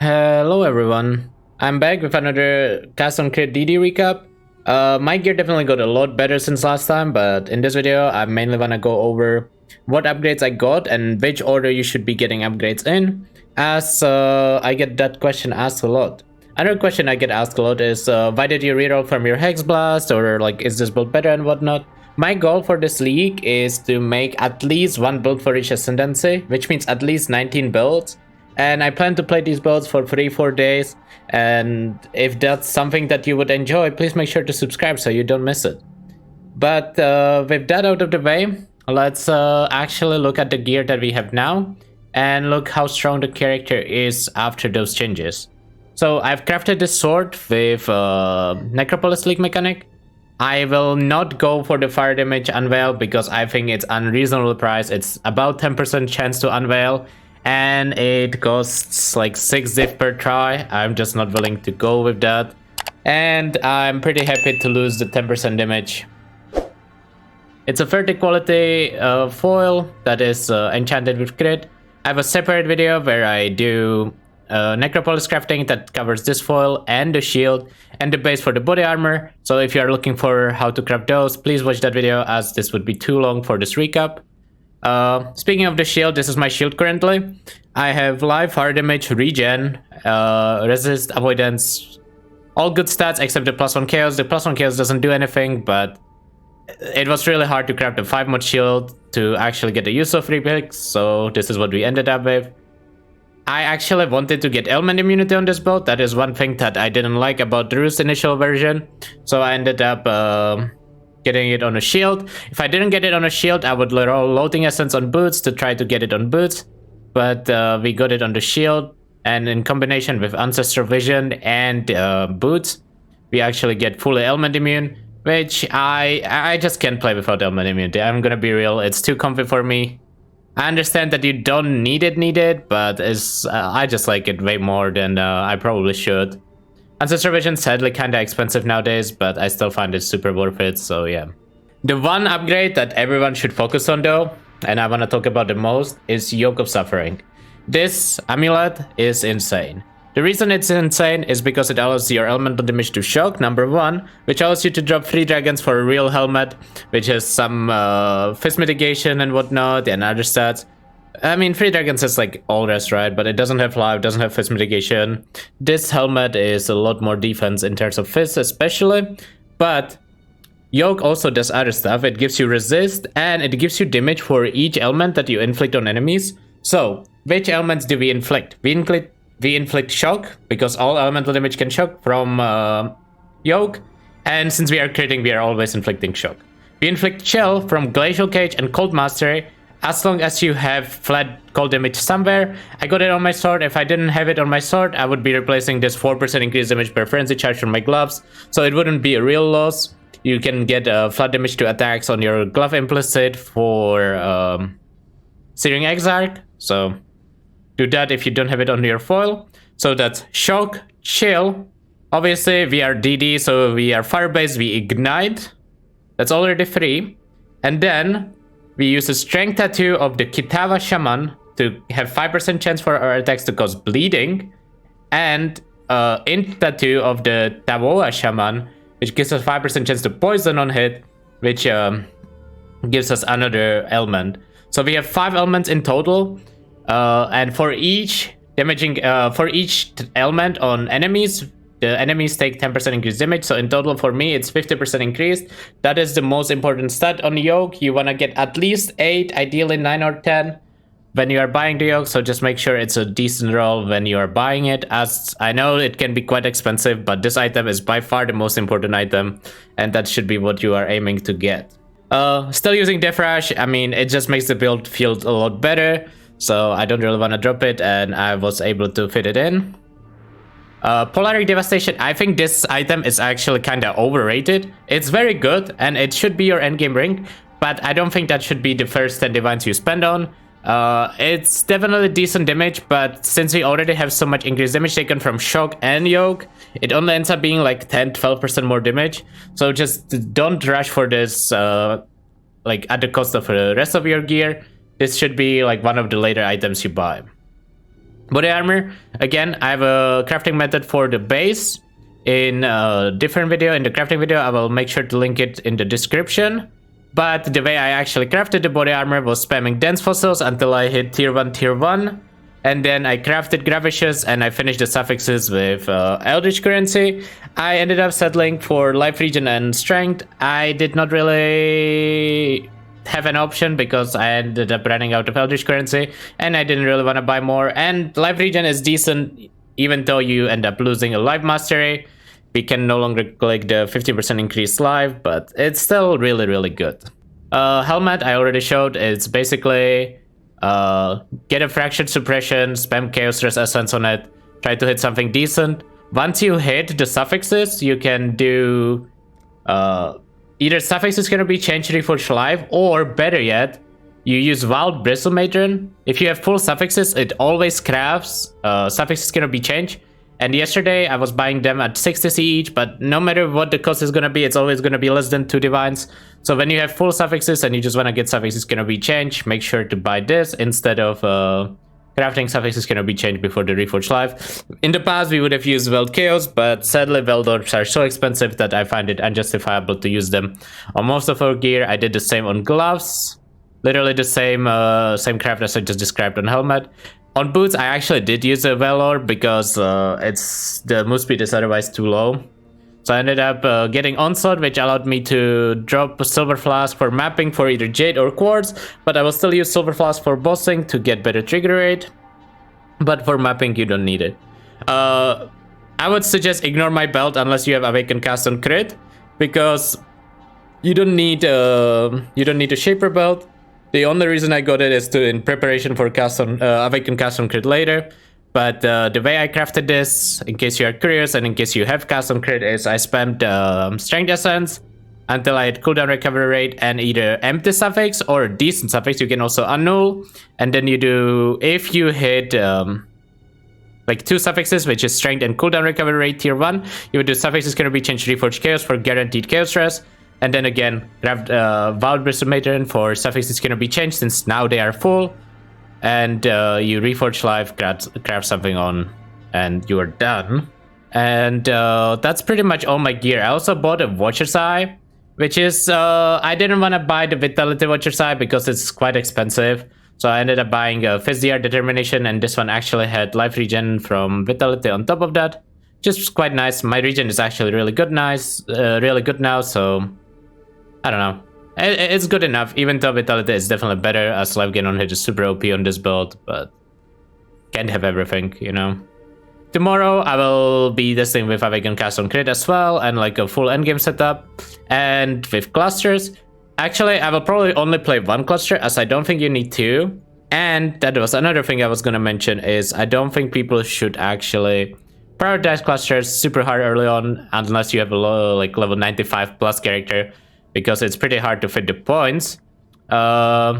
Hello everyone, I'm back with another CoC DD recap. My gear definitely got a lot better since last time, but in this video I mainly wanna go over what upgrades I got and which order you should be getting upgrades in, as I get that question asked a lot. Another question I get asked a lot is why did you reroll from your Hex Blast, or like is this build better and whatnot. My goal for this league is to make at least one build for each ascendancy, which means at least 19 builds. And I plan to play these builds for 3-4 days, and if that's something that you would enjoy, please make sure to subscribe so you don't miss it. But with that out of the way, let's actually look at the gear that we have now and look how strong the character is after those changes. So I've crafted this sword with Necropolis League mechanic. I will not go for the fire damage unveil because I think it's unreasonable price. It's about 10% chance to unveil, and it costs like 6 div per try. I'm just not willing to go with that, and I'm pretty happy to lose the 10% damage. It's a 30 quality foil that is enchanted with crit. I have a separate video where I do Necropolis crafting that covers this foil and the shield and the base for the body armor. So if you are looking for how to craft those, please watch that video, as this would be too long for this recap. Speaking of the shield, this is my shield currently. I have life, fire damage, regen, resist, avoidance, all good stats except the +1 chaos. The +1 chaos doesn't do anything, but it was really hard to craft a 5-mod shield to actually get the use of 3 picks, so this is what we ended up with. I actually wanted to get element immunity on this build. That is one thing that I didn't like about Drew's initial version, so I ended up getting it on a shield. If I didn't get it on a shield, I would roll loading essence on boots to try to get it on boots, but we got it on the shield, and in combination with ancestral vision and boots, we actually get fully element immune, which I just can't play without element immunity. I'm gonna be real, it's too comfy for me. I understand that you don't need it, but I just like it way more than I probably should. Ancestral Vision is sadly kinda expensive nowadays, but I still find it super worth it, so yeah. The one upgrade that everyone should focus on though, and I wanna talk about the most, is Yoke of Suffering. This amulet is insane. The reason it's insane is because it allows your elemental damage to shock, number 1, which allows you to drop 3 dragons for a real helmet, which has some fist mitigation and whatnot, and other stats. I mean, 3 dragons is like all rest, right? But it doesn't have life, doesn't have fist mitigation. This helmet is a lot more defense in terms of fist especially, but Yoke also does other stuff. It gives you resist, and it gives you damage for each element that you inflict on enemies. So, which elements do we inflict? We inflict shock, because all elemental damage can shock from Yoke, and since we are critting, we are always inflicting shock. We inflict chill from Glacial Cage and Cold Mastery, as long as you have flat cold damage somewhere. I got it on my sword. If I didn't have it on my sword, I would be replacing this 4% increased damage per frenzy charge from my gloves, so it wouldn't be a real loss. You can get flat damage to attacks on your glove implicit for Searing Exarch, so do that if you don't have it on your foil. So that's shock, chill. Obviously we are DD, so we are fire based, we ignite. That's already 3. And then we use a strength tattoo of the Kitawa Shaman to have 5% chance for our attacks to cause bleeding, and int tattoo of the Tawoa Shaman, which gives us 5% chance to poison on hit, which gives us another element. So we have 5 elements in total, and for each element on enemies, the enemies take 10% increased damage, so in total for me it's 50% increased. That is the most important stat on Yoke. You want to get at least 8, ideally 9 or 10 when you are buying the Yoke, so just make sure it's a decent roll when you are buying it, as I know it can be quite expensive, but this item is by far the most important item, and that should be what you are aiming to get. Still using Death Rush. I mean, it just makes the build feel a lot better, so I don't really want to drop it, and I was able to fit it in. Polaric Devastation, I think this item is actually kinda overrated. It's very good, and it should be your endgame ring, but I don't think that should be the first 10 divines you spend on. It's definitely decent damage, but since we already have so much increased damage taken from shock and yoke, it only ends up being like 10-12% more damage. So just don't rush for this like at the cost of the rest of your gear. This should be like one of the later items you buy. Body armor, again, I have a crafting method for the base in a different video. In the crafting video, I will make sure to link it in the description. But the way I actually crafted the body armor was spamming dense fossils until I hit tier 1. And then I crafted Gravicious and I finished the suffixes with Eldritch Currency. I ended up settling for Life Regen and Strength. I did not really have an option because I ended up running out of Eldritch Currency and I didn't really want to buy more. And Life Regen is decent even though you end up losing a Life Mastery. We can no longer click the 50% increased life, but it's still really good. Helmet I already showed. It's basically get a Fractured Suppression, spam Chaos Stress Essence on it, try to hit something decent. Once you hit the suffixes, you can do either suffix is going to be changed to Reforged Life, or better yet, you use Wild Bristle Matron. If you have full suffixes, it always crafts suffix is going to be changed. And yesterday I was buying them at 60C each, but no matter what the cost is going to be, it's always going to be less than 2 divines. So when you have full suffixes and you just want to get suffixes going to be changed, make sure to buy this instead of crafting suffixes going to be changed before the Reforged Life. In the past we would have used Wild Chaos, but sadly Veldorps are so expensive that I find it unjustifiable to use them on most of our gear. I did the same on gloves, literally the same craft as I just described on helmet. On boots, I actually did use a Valor because the move speed is otherwise too low. So I ended up getting Onslaught, which allowed me to drop a Silver Flask for mapping for either Jade or Quartz, but I will still use Silver Flask for bossing to get better trigger rate. But for mapping, you don't need it. I would suggest ignore my belt unless you have Awakened Cast on Crit, because you don't need a Shaper belt. The only reason I got it is in preparation for Awakened Cast on Crit later. But the way I crafted this, in case you are curious and in case you have Cast on Crit, is I spammed Strength Essence until I had cooldown recovery rate and either empty suffix or a decent suffix. You can also annul. And then you do, if you hit like 2 suffixes, which is Strength and cooldown recovery rate tier 1, you would do suffix is going to be changed to Reforged Chaos for guaranteed Chaos Stress. And then again, grab Wild Bristle Matron for suffixes going to be changed since now they are full. And you Reforged Life, craft something on, and you are done. And that's pretty much all my gear. I also bought a Watcher's Eye, which is, I didn't want to buy the Vitality Watcher's Eye because it's quite expensive. So I ended up buying a FizzDR Determination, and this one actually had life regen from Vitality on top of that. Just quite nice. My regen is actually really good now, so I don't know. It's good enough, even though Vitality is definitely better, as life gain on hit is super OP on this build, but can't have everything, you know. Tomorrow I will be testing with Awakened Cast on Crit as well, and like a full endgame setup, and with clusters. Actually, I will probably only play 1 cluster, as I don't think you need 2. And that was another thing I was gonna mention, is I don't think people should actually prioritize clusters super hard early on, unless you have a low, like level 95 plus character, because it's pretty hard to fit the points. I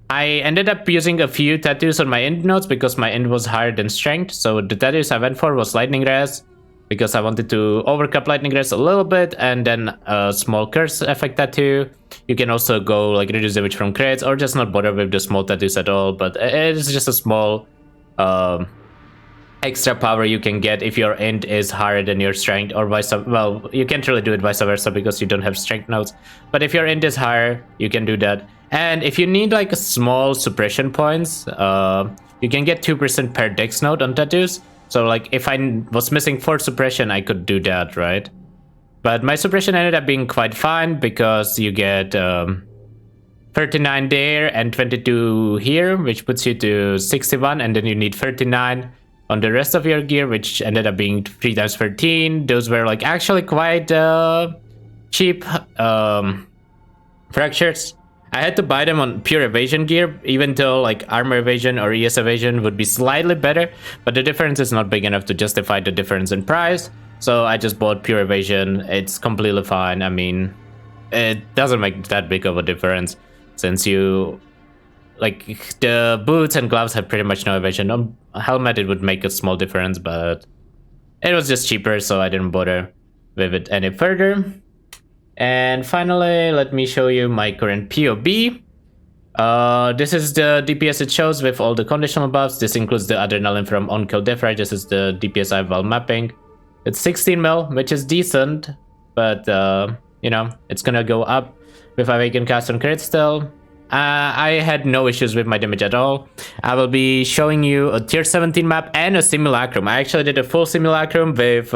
ended up using a few tattoos on my int nodes because my int was higher than strength. So the tattoos I went for was Lightning Res, because I wanted to overcap Lightning Res a little bit, and then a small curse effect tattoo. You can also go like reduce damage from crits, or just not bother with the small tattoos at all, but it's just a small extra power you can get if your int is higher than your strength, or vice versa. Well, you can't really do it vice versa because you don't have strength nodes, but if your int is higher, you can do that. And if you need like a small suppression points, you can get 2% per dex node on tattoos. So like if I was missing 4 suppression, I could do that, right? But my suppression ended up being quite fine, because you get 39 there and 22 here, which puts you to 61, and then you need 39 on the rest of your gear, which ended up being 3 times 13. Those were like actually quite cheap fractures. I had to buy them on pure evasion gear, even though like armor evasion or ES evasion would be slightly better, but the difference is not big enough to justify the difference in price. So I just bought pure evasion. It's completely fine. I mean, it doesn't make that big of a difference, since you like the boots and gloves have pretty much no evasion. On helmet it would make a small difference, but it was just cheaper, so I didn't bother with it any further. And finally, let me show you my current POB. This is the DPS it shows with all the conditional buffs. This includes the adrenaline from on-kill death rate. This is the DPS I have while mapping. It's 16 mil, which is decent, but you know, it's gonna go up with Awakened Cast on crit still. I had no issues with my damage at all. I will be showing you a tier 17 map and a Simulacrum. I actually did a full Simulacrum with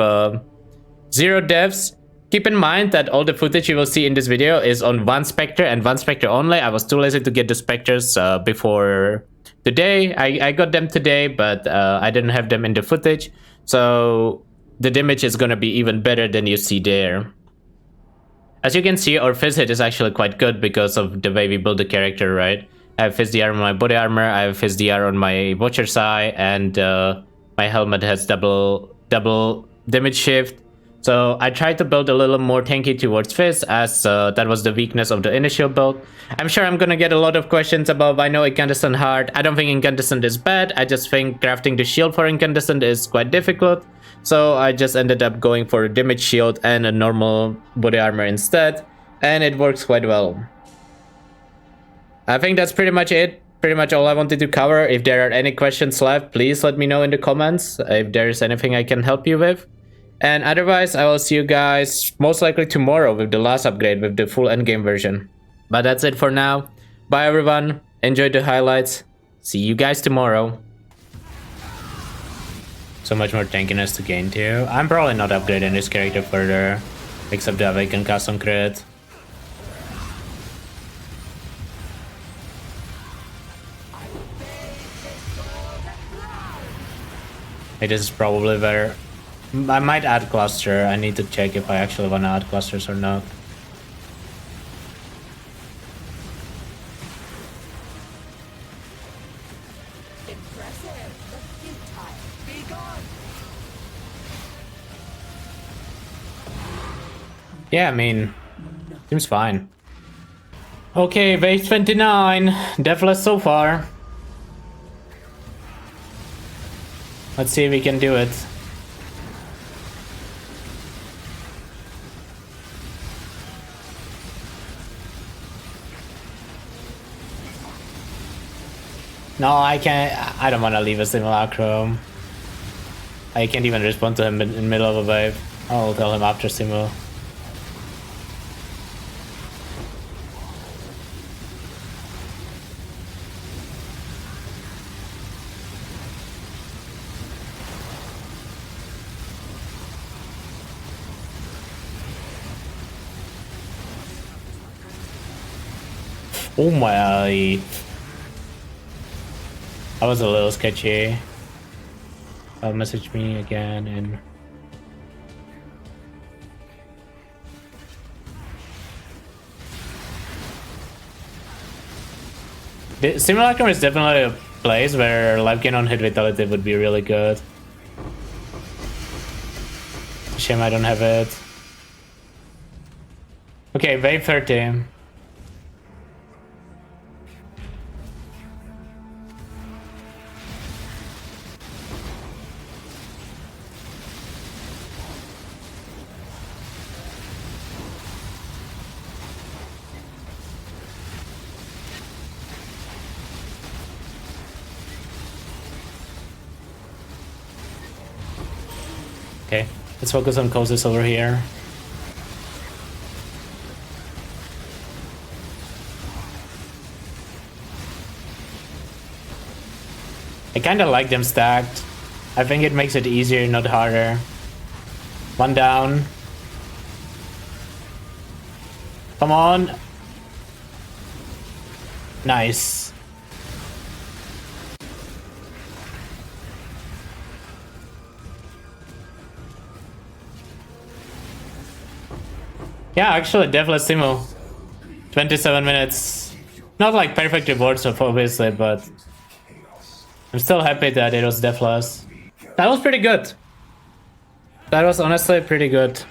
0 deaths. Keep in mind that all the footage you will see in this video is on one Spectre and one Spectre only. I was too lazy to get the Spectres before today. I got them today, but I didn't have them in the footage. So the damage is gonna be even better than you see there. As you can see, our Fizz hit is actually quite good because of the way we build the character, right? I have Fizz DR on my body armor, I have Fizz DR on my Watcher's Eye, and my helmet has double damage shift. So I tried to build a little more tanky towards Fizz, as that was the weakness of the initial build. I'm sure I'm gonna get a lot of questions about why no Incandescent Heart. I don't think Incandescent is bad, I just think crafting the shield for Incandescent is quite difficult. So I just ended up going for a damage shield and a normal body armor instead, and it works quite well. I think that's pretty much it. Pretty much all I wanted to cover. If there are any questions left, please let me know in the comments if there is anything I can help you with. And otherwise, I will see you guys most likely tomorrow with the last upgrade with the full endgame version. But that's it for now. Bye everyone, enjoy the highlights. See you guys tomorrow. So much more tankiness to gain too. I'm probably not upgrading this character further, except the Awakened Cast on crit. It is probably better. I might add cluster. I need to check if I actually want to add clusters or not. Yeah, I mean, seems fine. Okay, wave 29. Deathless so far. Let's see if we can do it. No, I can't. I don't want to leave a Simulacrum. I can't even respond to him in the middle of a wave. I'll tell him after Simu. Oh my. That was a little sketchy. Message me again and... The Simulacrum is definitely a place where life gain on hit vitality would be really good. Shame I don't have it. Okay, wave 30. Okay, let's focus on CoCs over here. I kinda like them stacked. I think it makes it easier, not harder. One down. Come on. Nice. Yeah, actually, Deathless Simu. 27 minutes. Not like perfect rewards, obviously, but I'm still happy that it was Deathless. That was pretty good. That was honestly pretty good.